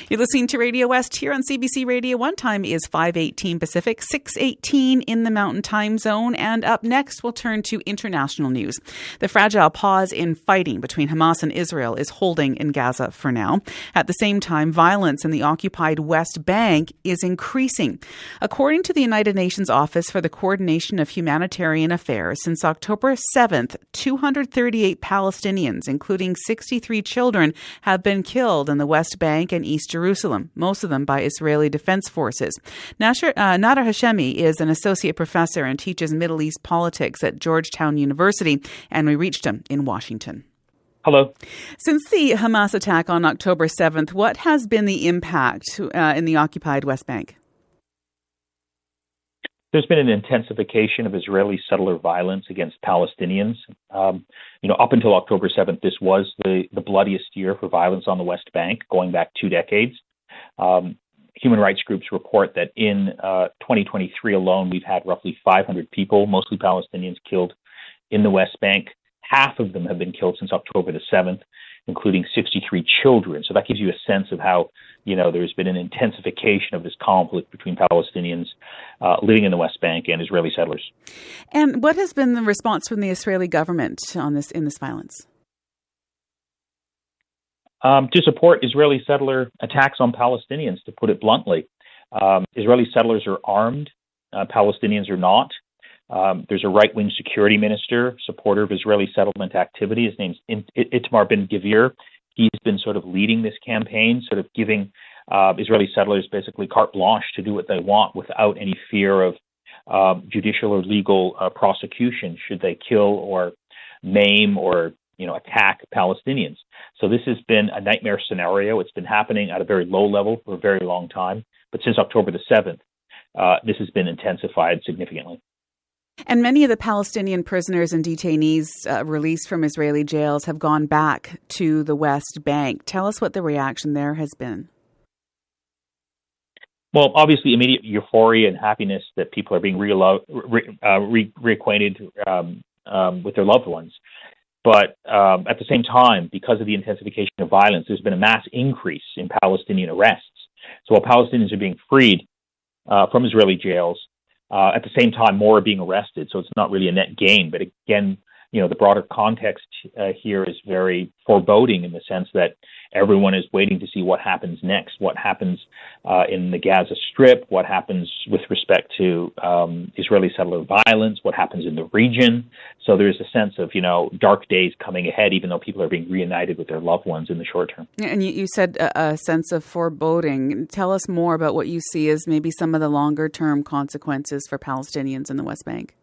You're listening to Radio West here on CBC Radio 1. Time is 5:18 Pacific, 6:18 in the Mountain Time Zone. And up next, we'll turn to international news. The fragile pause in fighting between Hamas and Israel is holding in Gaza for now. At the same time, violence in the occupied West Bank is increasing. According to the United Nations Office for the Coordination of Humanitarian Affairs, since October 7th, 238 Palestinians, including 63 children, have been killed in the West Bank and East Jerusalem, most of them by Israeli Defense Forces. Nader Hashemi is an associate professor and teaches Middle East politics at Georgetown University, and we reached him in Washington. Hello. Since the Hamas attack on October 7th, what has been the impact in the occupied West Bank? There's been an intensification of Israeli settler violence against Palestinians. Up until October 7th, this was the bloodiest year for violence on the West Bank, going back 2 decades. Human rights groups report that in 2023 alone, we've had roughly 500 people, mostly Palestinians, killed in the West Bank. Half of them have been killed since October the 7th, including 63 children. So that gives you a sense of how, there's been an intensification of this conflict between Palestinians living in the West Bank and Israeli settlers. And what has been the response from the Israeli government in this violence? To support Israeli settler attacks on Palestinians, to put it bluntly. Israeli settlers are armed. Palestinians are not. There's a right-wing security minister, supporter of Israeli settlement activity. His name's Itamar Ben-Gvir. He's been sort of leading this campaign, sort of giving Israeli settlers basically carte blanche to do what they want without any fear of judicial or legal prosecution should they kill or maim or attack Palestinians. So this has been a nightmare scenario. It's been happening at a very low level for a very long time. But since October the 7th, this has been intensified significantly. And many of the Palestinian prisoners and detainees released from Israeli jails have gone back to the West Bank. Tell us what the reaction there has been. Well, obviously, immediate euphoria and happiness that people are being reacquainted with their loved ones. But at the same time, because of the intensification of violence, there's been a mass increase in Palestinian arrests. So while Palestinians are being freed from Israeli jails, at the same time, more are being arrested. So it's not really a net gain. But again, the broader context here is very foreboding in the sense that everyone is waiting to see what happens next, what happens in the Gaza Strip, what happens with respect to Israeli settler violence, what happens in the region. So there's a sense of, dark days coming ahead, even though people are being reunited with their loved ones in the short term. And you said a sense of foreboding. Tell us more about what you see as maybe some of the longer term consequences for Palestinians in the West Bank.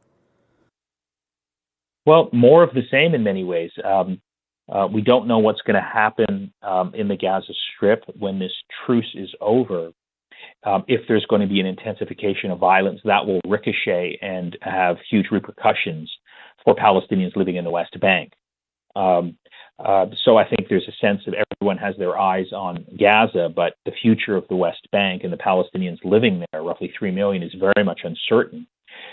Well, more of the same in many ways. We don't know what's going to happen in the Gaza Strip when this truce is over. If there's going to be an intensification of violence, that will ricochet and have huge repercussions for Palestinians living in the West Bank. So I think there's a sense that everyone has their eyes on Gaza, but the future of the West Bank and the Palestinians living there, roughly 3 million, is very much uncertain.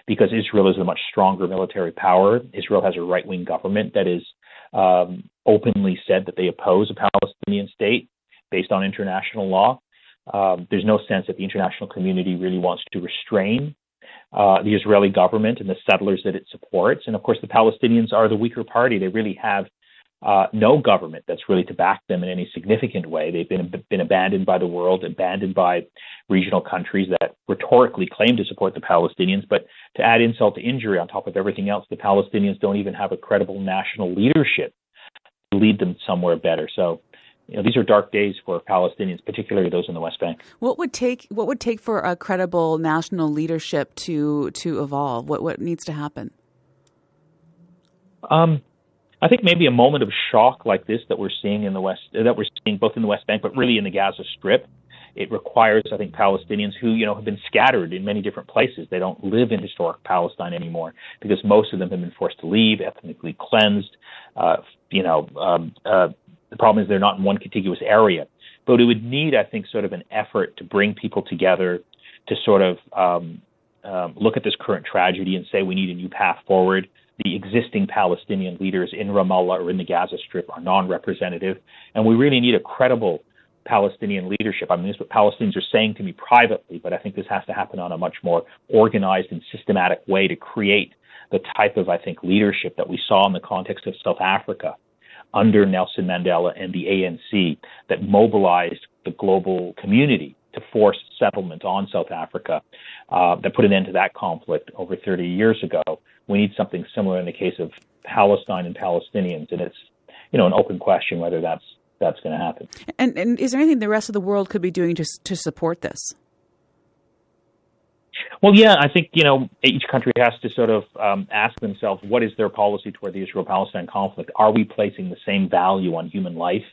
Because Israel is a much stronger military power. Israel has a right-wing government that is openly said that they oppose a Palestinian state based on international law. There's no sense that the international community really wants to restrain the Israeli government and the settlers that it supports. And of course, the Palestinians are the weaker party. They really have no government that's really to back them in any significant way. They've been abandoned by the world, abandoned by regional countries that rhetorically claim to support the Palestinians. But to add insult to injury on top of everything else, the Palestinians don't even have a credible national leadership to lead them somewhere better. So, these are dark days for Palestinians, particularly those in the West Bank. What would take for a credible national leadership to evolve? What needs to happen? I think maybe a moment of shock like this that we're seeing both in the West Bank, but really in the Gaza Strip. It requires, I think, Palestinians who, have been scattered in many different places. They don't live in historic Palestine anymore because most of them have been forced to leave, ethnically cleansed. The problem is they're not in one contiguous area. But it would need, I think, sort of an effort to bring people together to sort of look at this current tragedy and say we need a new path forward. The existing Palestinian leaders in Ramallah or in the Gaza Strip are non-representative, and we really need a credible Palestinian leadership. I mean, this is what Palestinians are saying to me privately, but I think this has to happen on a much more organized and systematic way to create the type of, I think, leadership that we saw in the context of South Africa under Nelson Mandela and the ANC that mobilized the global community to force settlement on South Africa, that put an end to that conflict over 30 years ago. We need something similar in the case of Palestine and Palestinians, and it's, an open question whether that's going to happen. And is there anything the rest of the world could be doing to support this? Well, yeah, I think, each country has to sort of ask themselves, what is their policy toward the Israel-Palestine conflict? Are we placing the same value on human life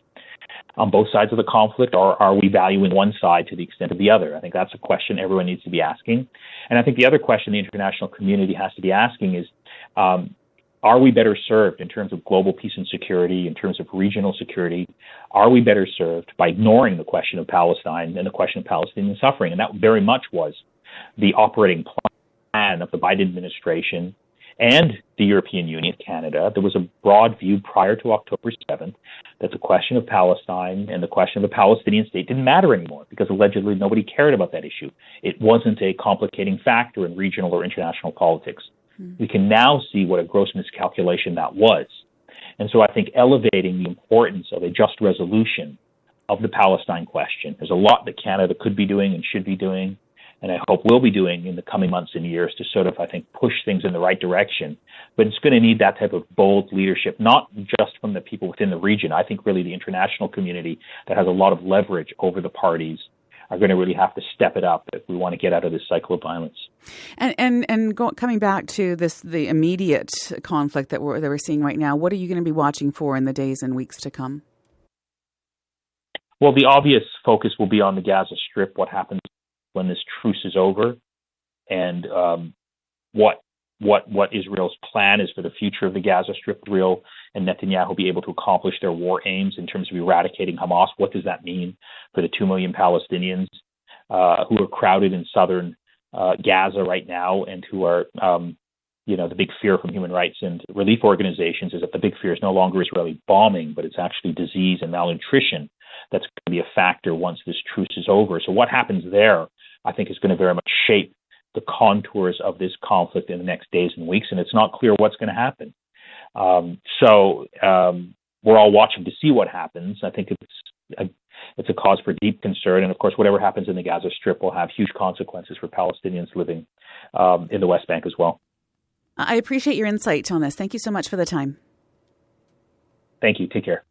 on both sides of the conflict, or are we valuing one side to the extent of the other? I think that's a question everyone needs to be asking. And I think the other question the international community has to be asking is, are we better served in terms of global peace and security, in terms of regional security? Are we better served by ignoring the question of Palestine and the question of Palestinian suffering? And that very much was the operating plan of the Biden administration and the European Union, Canada. There was a broad view prior to October 7th that the question of Palestine and the question of the Palestinian state didn't matter anymore because allegedly nobody cared about that issue. It wasn't a complicating factor in regional or international politics. We can now see what a gross miscalculation that was. And so I think elevating the importance of a just resolution of the Palestine question, there's a lot that Canada could be doing and should be doing, and I hope will be doing in the coming months and years to sort of, I think, push things in the right direction. But it's going to need that type of bold leadership, not just from the people within the region. I think really the international community that has a lot of leverage over the parties are going to really have to step it up if we want to get out of this cycle of violence. Coming back to the immediate conflict that we're seeing right now, what are you going to be watching for in the days and weeks to come? Well, the obvious focus will be on the Gaza Strip, what happens when this truce is over, and what Israel's plan is for the future of the Gaza Strip. Israel and Netanyahu be able to accomplish their war aims in terms of eradicating Hamas. What does that mean for the 2 million Palestinians who are crowded in southern Gaza right now, and who are, the big fear from human rights and relief organizations is that the big fear is no longer Israeli bombing, but it's actually disease and malnutrition that's going to be a factor once this truce is over. So what happens there, I think, is going to very much shape the contours of this conflict in the next days and weeks, and it's not clear what's going to happen. So we're all watching to see what happens. I think it's a cause for deep concern, and of course, whatever happens in the Gaza Strip will have huge consequences for Palestinians living in the West Bank as well. I appreciate your insight on this. Thank you so much for the time. Thank you. Take care.